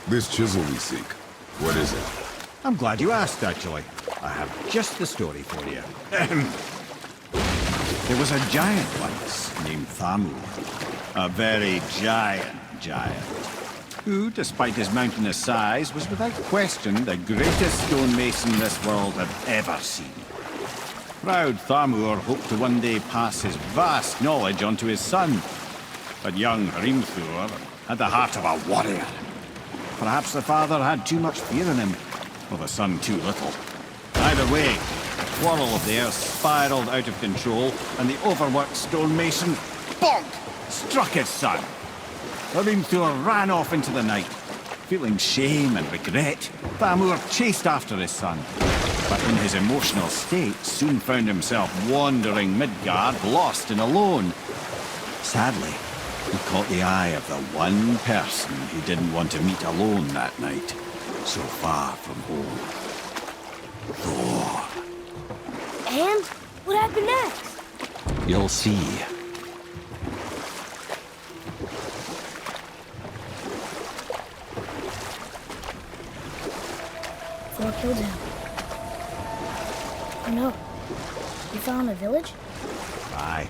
This chisel we seek, what is it? I'm glad you asked, actually. I have just the story for you. There was a giant once named Thamur. A very giant, who, despite his mountainous size, was without question the greatest stonemason this world had ever seen. Proud Thamur hoped to one day pass his vast knowledge on to his son. But young Hrimthur had the heart of a warrior. Perhaps the father had too much fear in him, or the son too little. Either way, the quarrel of theirs spiraled out of control, and the overworked stonemason, bonk, struck his son. Hrimthur ran off into the night. Feeling shame and regret, Thamur chased after his son. But in his emotional state, soon found himself wandering Midgard, lost and alone. Sadly, he caught the eye of the one person he didn't want to meet alone that night, so far from home. Thor. And? What happened next? You'll see. Thor killed him. Oh no. You found a village? Aye.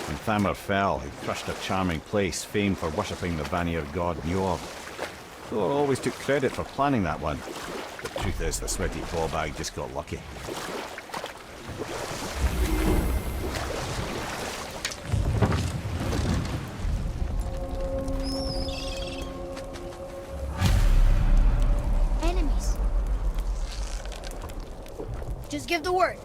When Thamur fell, he crushed a charming place famed for worshipping the Vanir god Njord. Thor always took credit for planning that one. The truth is, the sweaty clawbag just got lucky. Enemies. Just give the word.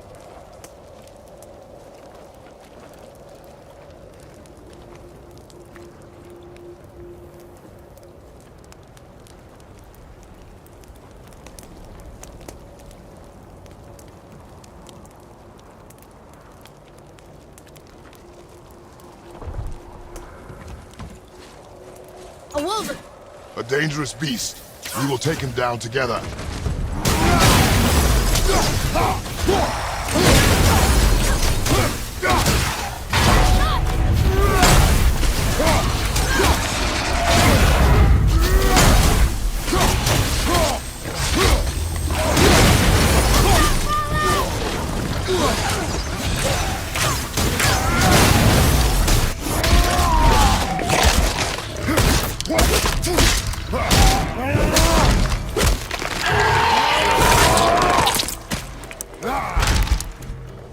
A wolven! A dangerous beast. We will take him down together.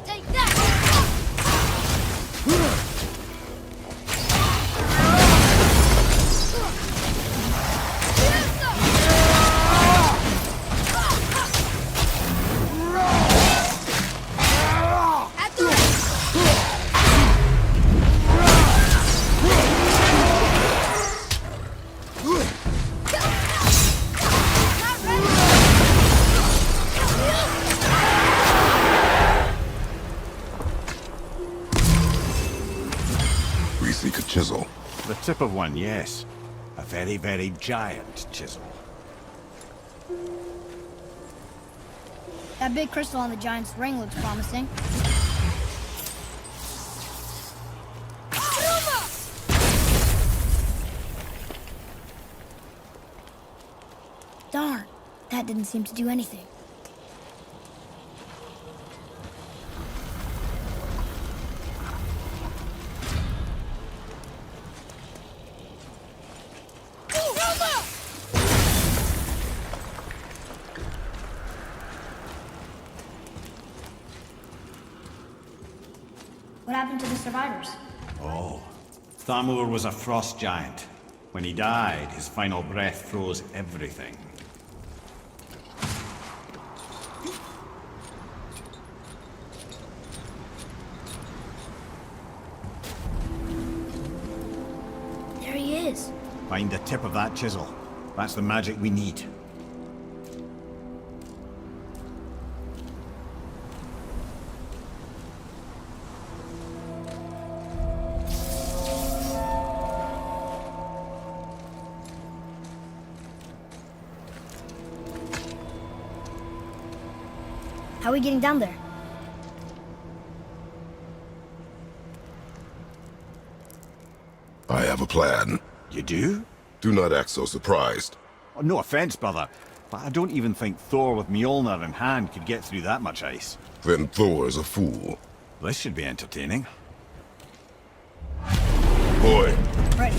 Take that! We seek a chisel. The tip of one, yes. A very giant chisel. That big crystal on the giant's ring looks promising. Darn, that didn't seem to do anything. What happened to the survivors? Oh, Thamur was a frost giant. When he died, his final breath froze everything. There he is. Find the tip of that chisel. That's the magic we need. How are we getting down there? I have a plan. You do? Do not act so surprised. Oh, no offense, brother, but I don't even think Thor with Mjolnir in hand could get through that much ice. Then Thor is a fool. This should be entertaining. Boy, Ready.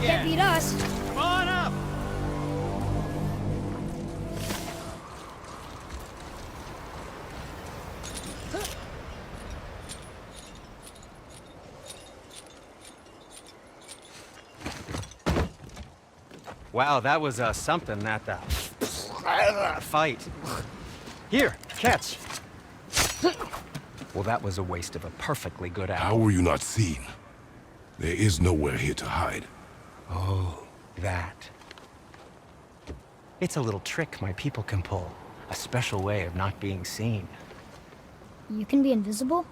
Can't beat us. Come on up! Wow, that was something, that fight. Here, catch. Well, that was a waste of a perfectly good how hour. were you not seen? There is nowhere here to hide. Oh, that. It's a little trick my people can pull. A special way of not being seen. You can be invisible?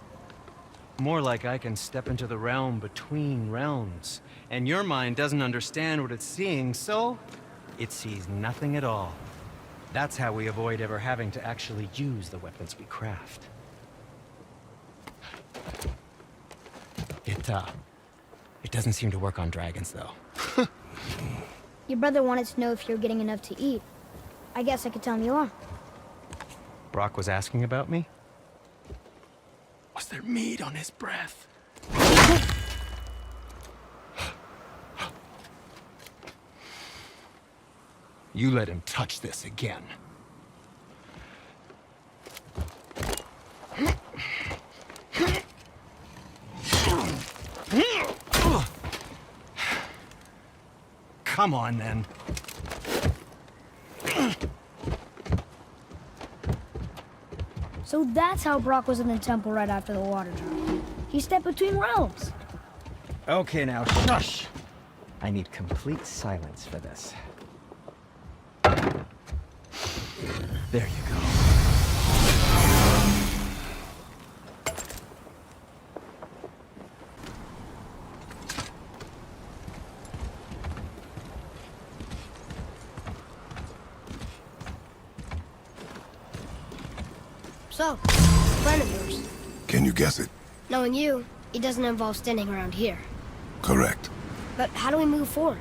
More like I can step into the realm between realms. And your mind doesn't understand what it's seeing, so it sees nothing at all. That's how we avoid ever having to actually use the weapons we craft. It doesn't seem to work on dragons, though. Your brother wanted to know if you're getting enough to eat. I guess I could tell him you are. Brock was asking about me? Was there meat on his breath? You let him touch this again. Come on, then. So that's how Brock was in the temple right after the water drop. He stepped between realms. Okay, now, shush! I need complete silence for this. There you go. So, plan of yours. Can you guess it? Knowing you, it doesn't involve standing around here. Correct. But how do we move forward?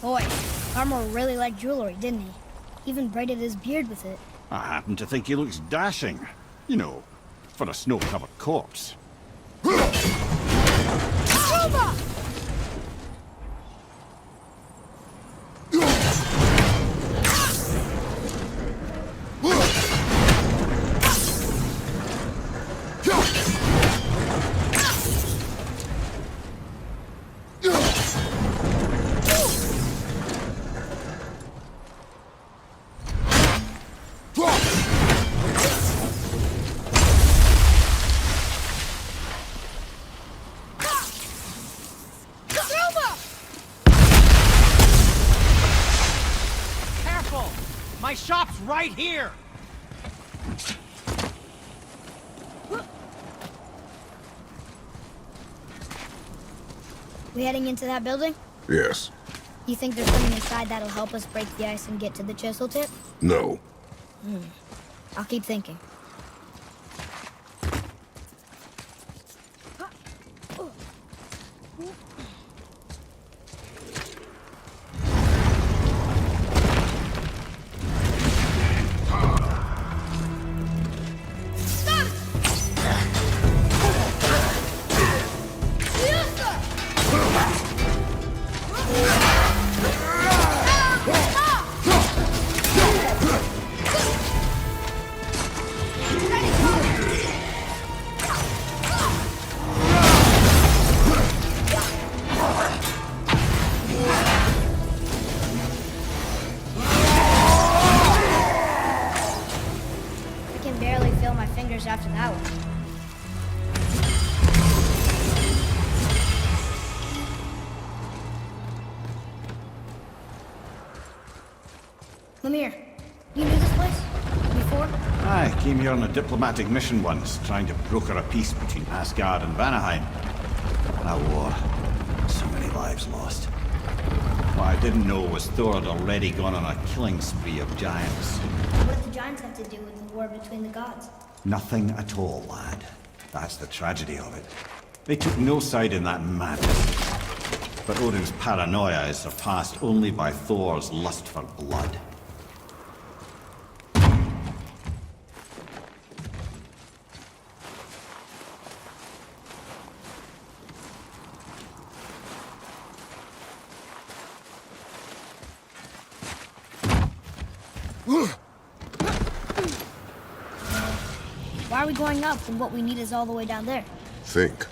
Boy, Armor really liked jewelry, didn't he? Even braided his beard with it. I happen to think he looks dashing. You know, for a snow-covered corpse. My shop's right here! We heading into that building? Yes. You think there's something inside that'll help us break the ice and get to the chisel tip? No. I'll keep thinking. years after that one. Lemire, you knew this place? Before? I came here on a diplomatic mission once, trying to broker a peace between Asgard and Vanaheim. That war. So many lives lost. What I didn't know was Thor had already gone on a killing spree of giants. What did the giants have to do with the war between the gods? Nothing at all, lad. That's the tragedy of it. They took no side in that madness. But Odin's paranoia is surpassed only by Thor's lust for blood. Why are we going up when what we need is all the way down there? Think.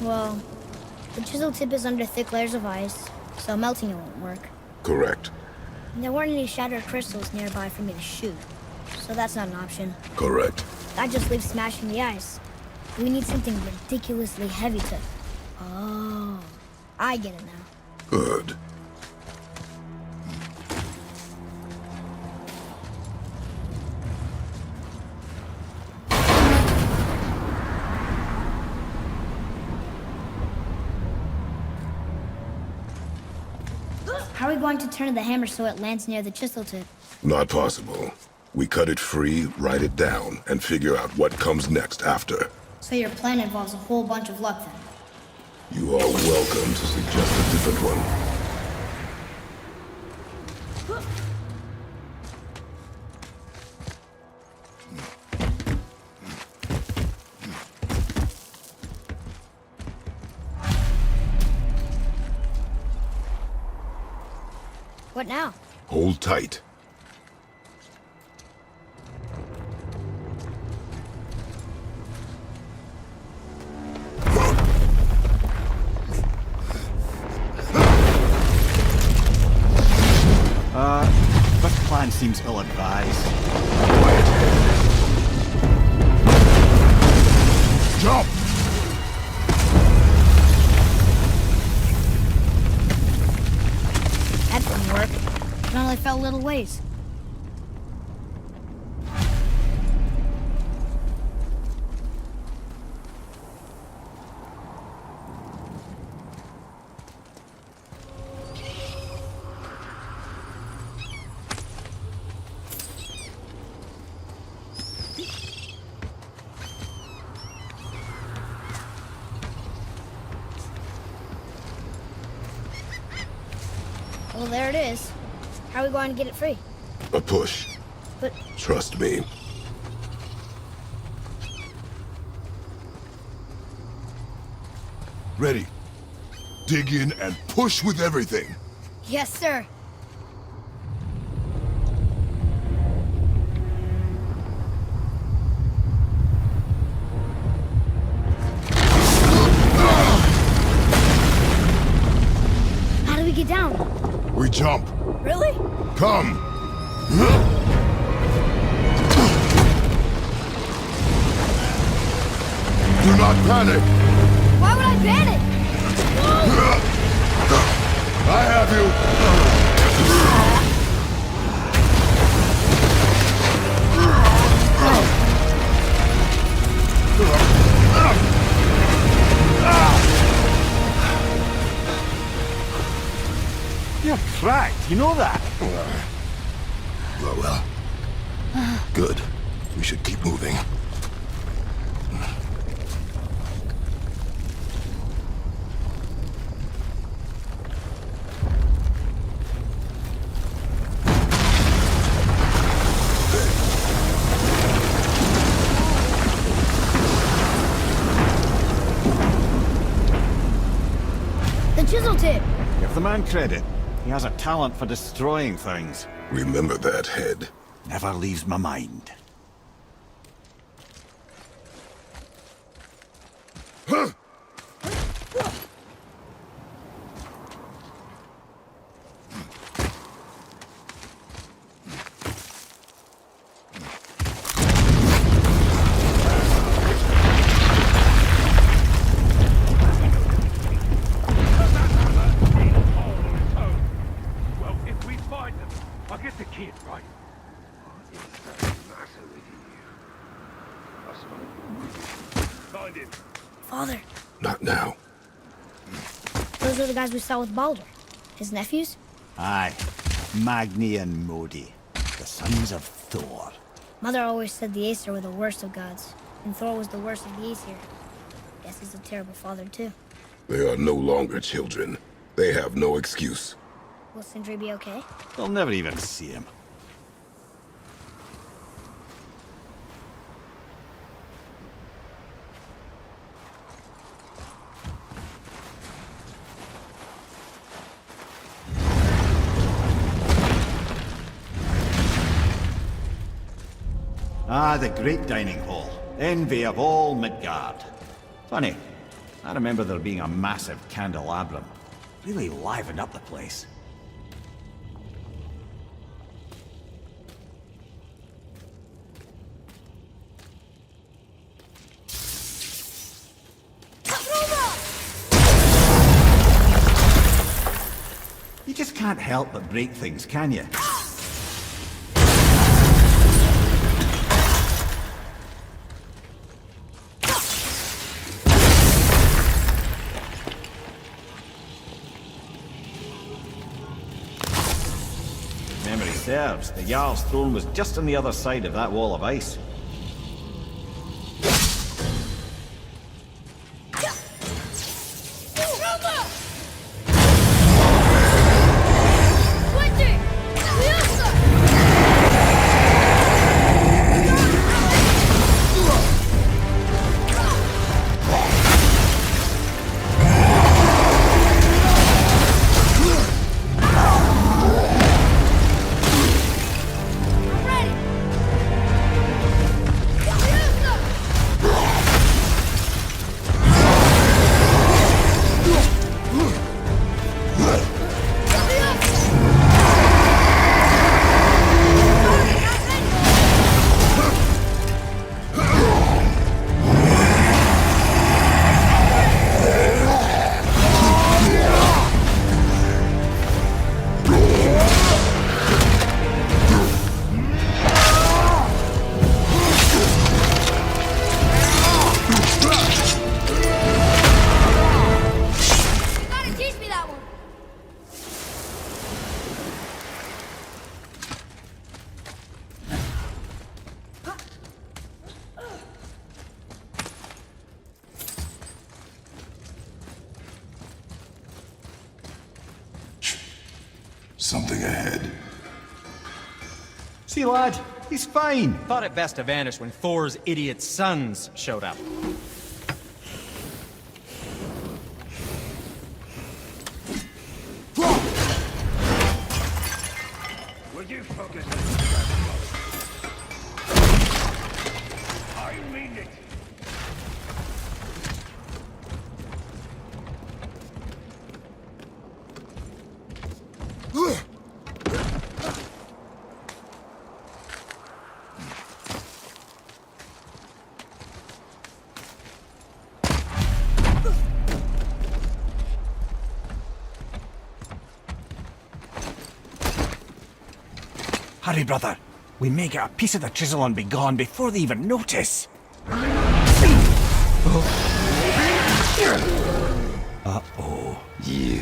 Well, the chisel tip is under thick layers of ice, so melting it won't work. Correct. And there weren't any shattered crystals nearby for me to shoot, so that's not an option. Correct. That just leaves smashing the ice. We need something ridiculously heavy to... Oh, I get it now. Good. How are we going to turn the hammer so it lands near the chisel tip? Not possible. We cut it free, write it down, and figure out what comes next after. So your plan involves a whole bunch of luck then? You are welcome to suggest a different one. What now? Hold tight. This plan seems ill-advised. Quiet. Jump! That didn't work. It only fell a little ways. Well, there it is. How are we going to get it free? A push. But Trust me. Ready. Dig in and push with everything. yes, sir. How do we get down? We jump. Really? Come. Do not panic. Why would I panic? I have you. You're cracked, you know that? Well. Good. We should keep moving. The chisel tip. Give the man credit. He has a talent for destroying things. Remember that head. Never leaves my mind. find them. I'll get the kid, right? What is the matter with you? Find him. Father, Not now. those are the guys we saw with Baldur. His nephews? Aye. Magni and Modi, the sons of Thor. Mother always said the Aesir were the worst of gods, and Thor was the worst of the Aesir. Guess he's a terrible father, too. They are no longer children. They have no excuse. Will Sindri be okay? They'll never even see him. Ah, the great dining hall. Envy of all Midgard. Funny, I remember there being a massive candelabrum. Really livened up the place. You just can't help but break things, can you? Memory serves, the Jarl's throne was just on the other side of that wall of ice. Something ahead. See, lad, he's fine. Thought it best to vanish when Thor's idiot sons showed up. Will you focus? I mean it. Hurry, brother. We may get a piece of the chisel and be gone before they even notice. Uh-oh. Yeah.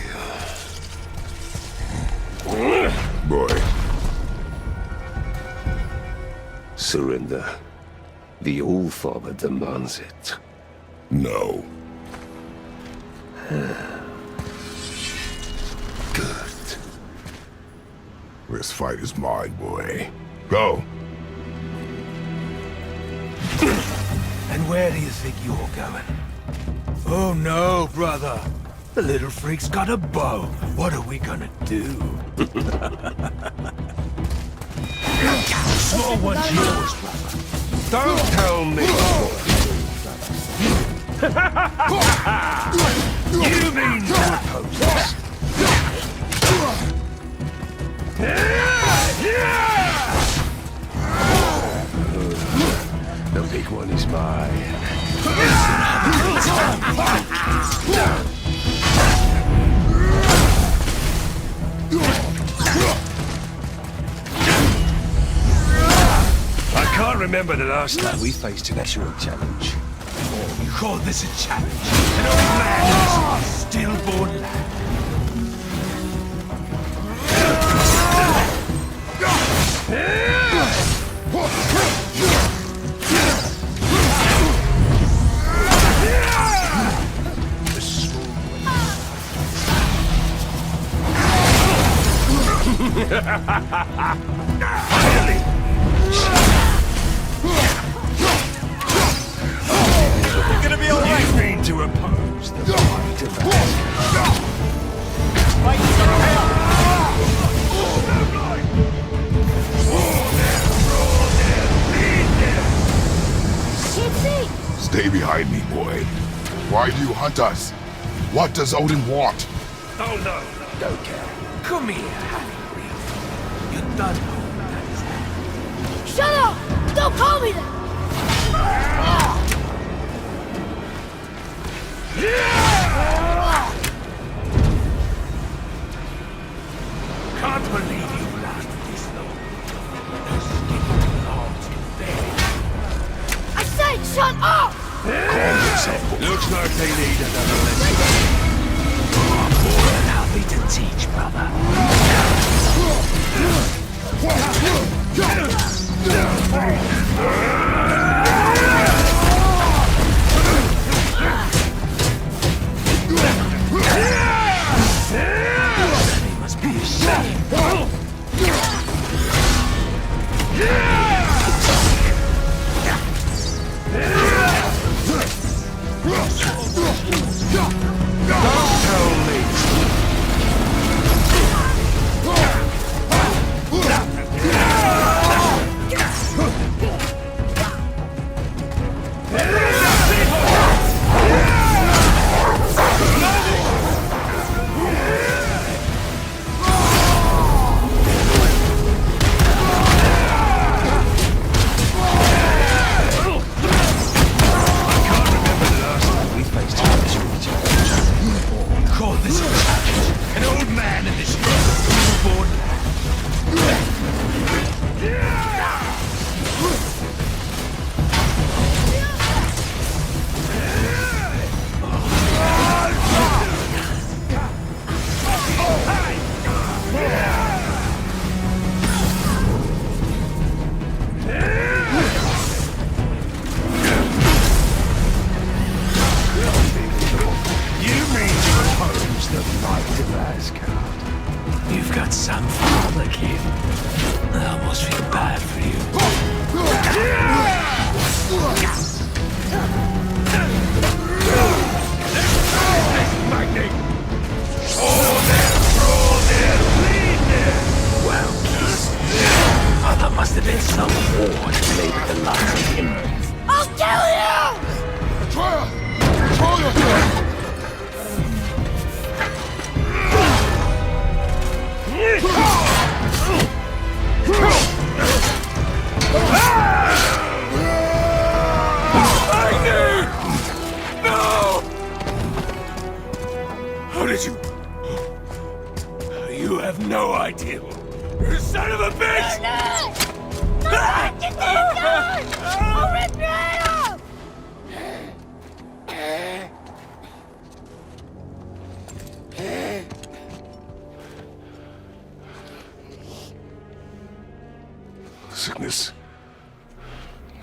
Boy. Surrender. The All-Father demands it. No. Good. This fight is mine, boy. Go. And where do you think you're going? Oh no, brother. The little freak's got a bow. What are we gonna do? Small one's yours, brother. Don't tell me. You mean the post? The big one is mine. remember the last time we faced an actual challenge. Oh, you call this a challenge? An old man and a stillborn lad. You're gonna be alright. You mean to oppose the might of Asgard? Fight for help. Can't see! Stay behind me, boy. Why do you hunt us? What does Odin want? Oh no, don't care. Come here, Harry. You don't know what that is. Shut up! Don't call me that! Can't believe you lasted this long. No skin arms can bear it. I said shut up! Calm yourself, boy. Looks like they need another lesson. Oh, boy, allow me to teach, brother. He must be ashamed. Don't tell me. Call this a challenge. An old man in this newborn You mean to oppose the might of Asgard? You've got some father, kid. I almost feel bad for you. Well, kid. There must have been some war to lay with the likes of him. I'll kill you! Troya! Troya! No! How did you... You have no idea. You son of a bitch! Get these guys! I'll rip your head off! Sickness.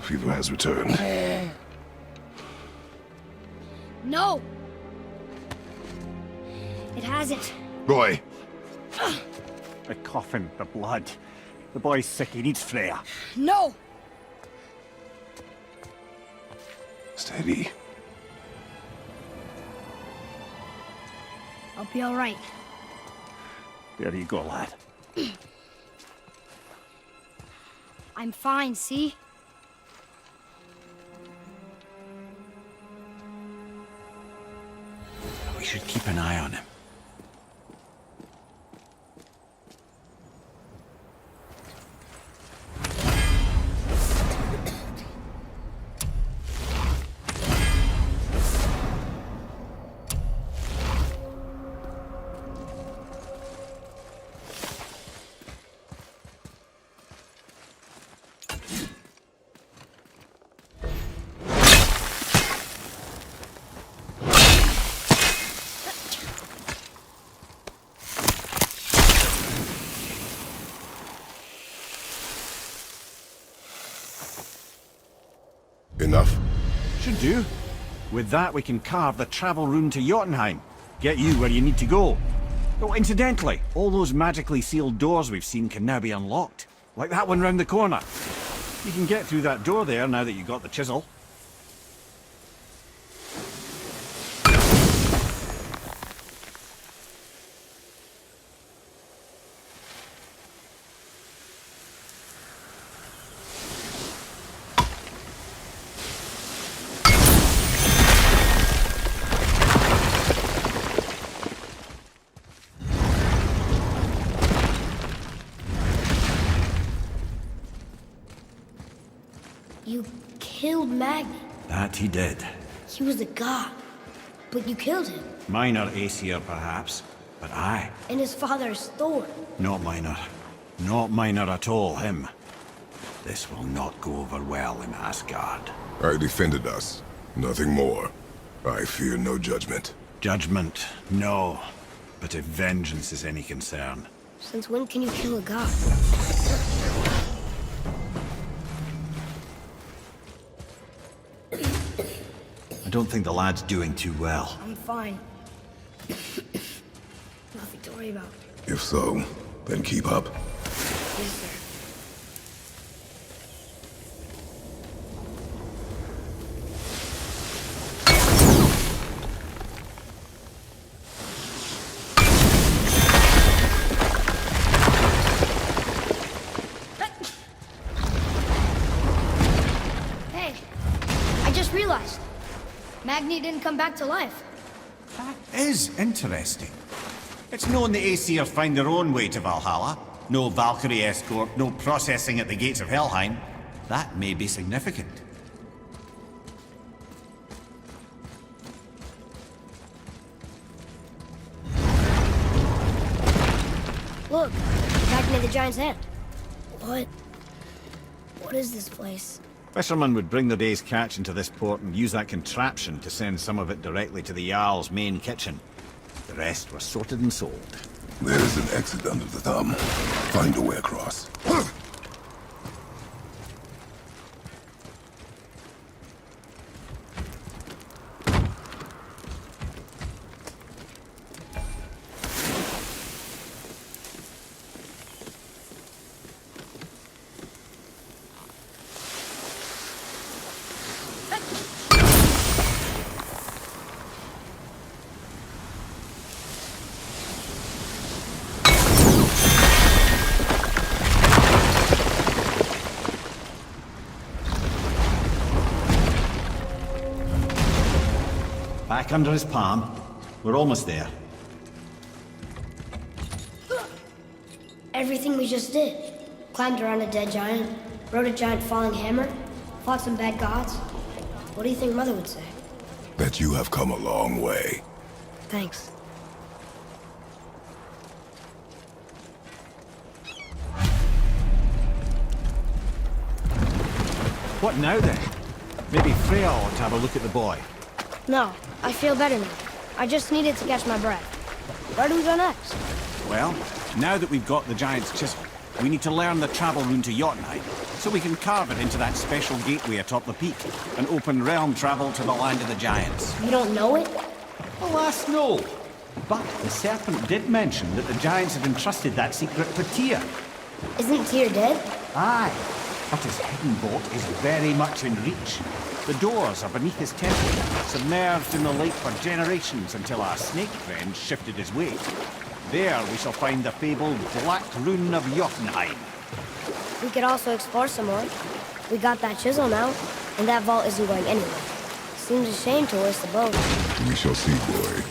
Fever has returned. No! It hasn't. Roy, The coffin, the blood. The boy's sick, he needs Freya. No! steady. I'll be alright. There you go, lad. I'm fine, see? We should keep an eye on him. Enough? Should do. With that, we can carve the travel rune to Jotunheim. Get you where you need to go. Oh, incidentally, all those magically sealed doors we've seen can now be unlocked. Like that one round the corner. You can get through that door there now that you've got the chisel. You killed Magni. That he did. He was a god. But you killed him. Minor Aesir, perhaps. But I. And his father is Thor. Not minor. Not minor at all, him. This will not go over well in Asgard. I defended us. Nothing more. I fear no judgment. Judgment, no. But if vengeance is any concern. Since when can you kill a god? I don't think the lad's doing too well. I'm fine. Nothing to worry about. If so, then keep up. Yes, sir. Hey, I just realized. Magni didn't come back to life. That is interesting. It's known the Aesir find their own way to Valhalla. No Valkyrie escort, no processing at the gates of Helheim. That may be significant. Look, back near the giant's end. What is this place? Fishermen would bring their day's catch into this port and use that contraption to send some of it directly to the Jarl's main kitchen. The rest was sorted and sold. There is an exit under the thumb. Find a way across. Back under his palm. We're almost there. Everything we just did. Climbed around a dead giant, rode a giant falling hammer, fought some bad gods. What do you think Mother would say? That you have come a long way. Thanks. What now then? Maybe Freya ought to have a look at the boy. No, I feel better now. I just needed to catch my breath. Where do we go next? Well, now that we've got the giant's chisel, we need to learn the travel rune to Jotunheim, so we can carve it into that special gateway atop the peak, and open realm travel to the land of the giants. You don't know it? Alas, no. But the serpent did mention that the giants had entrusted that secret to Tyr. Isn't Tyr dead? Aye, but his hidden vault is very much in reach. The doors are beneath his temple, submerged in the lake for generations until our snake friend shifted his weight. There we shall find the fabled Black Rune of Jotunheim. We could also explore some more. We got that chisel now, and that vault isn't going anywhere. Seems a shame to waste the boat. We shall see, boy.